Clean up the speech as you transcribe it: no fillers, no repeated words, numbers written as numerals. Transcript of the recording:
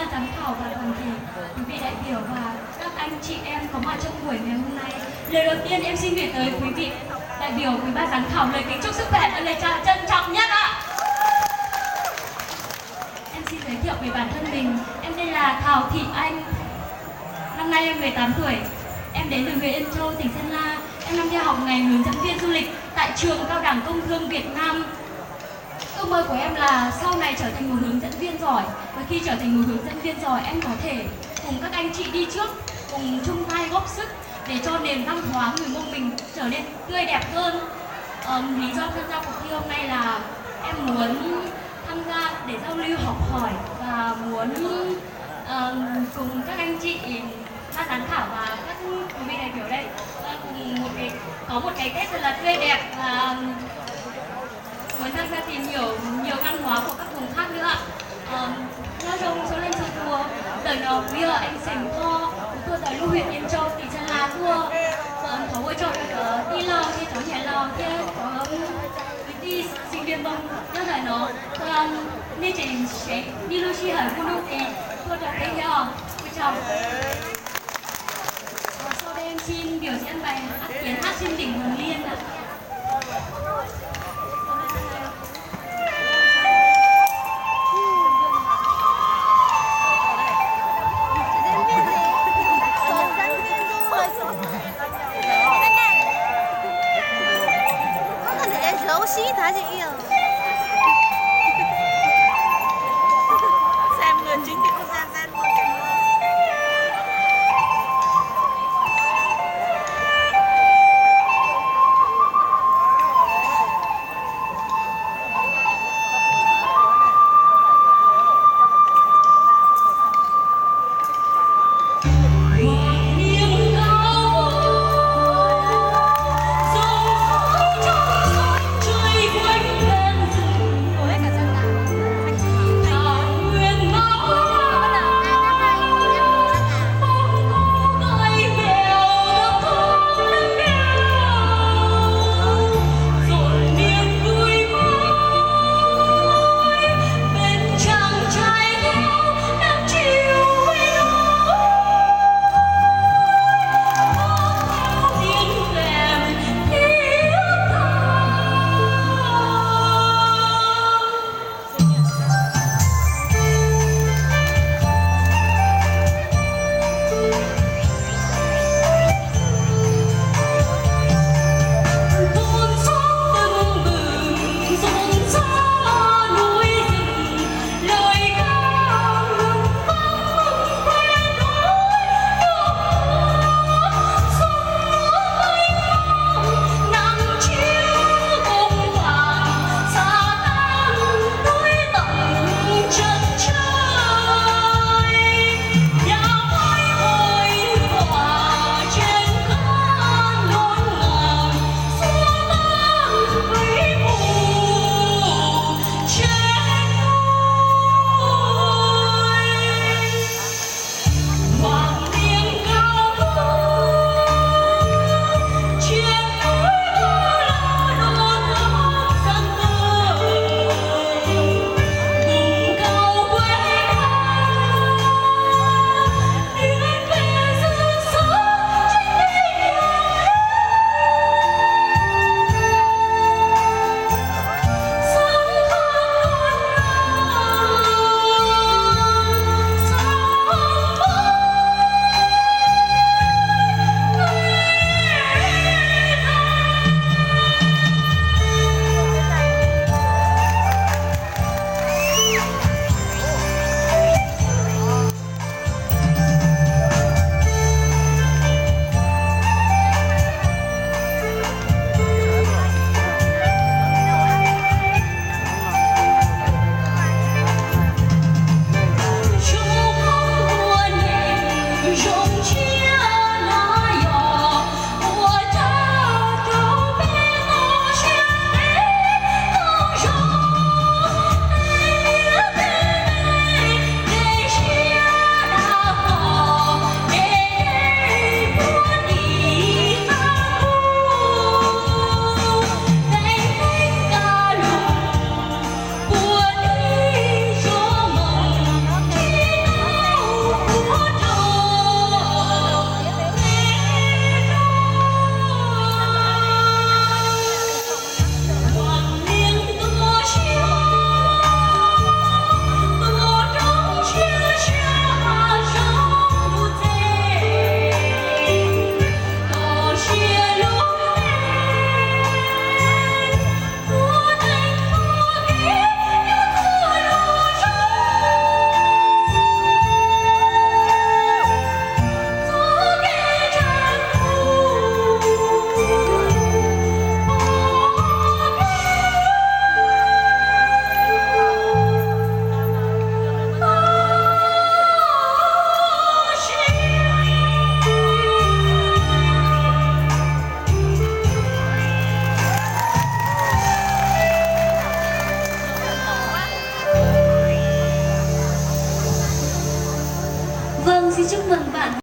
ban giám khảo và toàn thể quý vị đại biểu và các anh chị em có mặt trong buổi ngày hôm nay. Lời đầu tiên em xin gửi tới quý vị đại biểu, quý ban giám khảo lời kính chúc sức khỏe và lời chào trân trọng nhất ạ. Em xin giới thiệu về bản thân mình. Em tên là Thảo Thị Anh. Năm nay em 18 tuổi. Em đến từ huyện Yên Châu, tỉnh Sơn La. Em đang theo học ngành hướng dẫn viên du lịch tại trường Cao đẳng Công thương Việt Nam. Ước mơ của em là sau này trở thành một hướng dẫn viên giỏi. Và khi trở thành một hướng dẫn viên giỏi, em có thể cùng các anh chị đi trước, cùng chung tay góp sức để cho nền văn hóa người Mông mình trở nên tươi đẹp hơn. Lý do tham gia cuộc thi hôm nay là em muốn tham gia để giao lưu học hỏi và muốn cùng các anh chị ban giám khảo và các quý vị đại biểu đây cùng có một cái Tết thật là tươi đẹp và muốn tham gia tìm hiểu nhiều văn hóa của các vùng khác nữa. Nó trong số lên sự thua đời nào bây giờ anh sành kho thua đời lưu huyện Yên Châu tỉnh Sơn La thua có hỗ trợ đi lò thì cháu nhảy lò kia có đi sinh viên bông rất là nó nên chỉ sẽ đi lưu chi hỏi cô thì thua được cái nhỏ quý chồng. Sau đây em xin biểu diễn bài hát tiếng hát trên đỉnh Hồng Liên ạ. xin chúc mừng bạn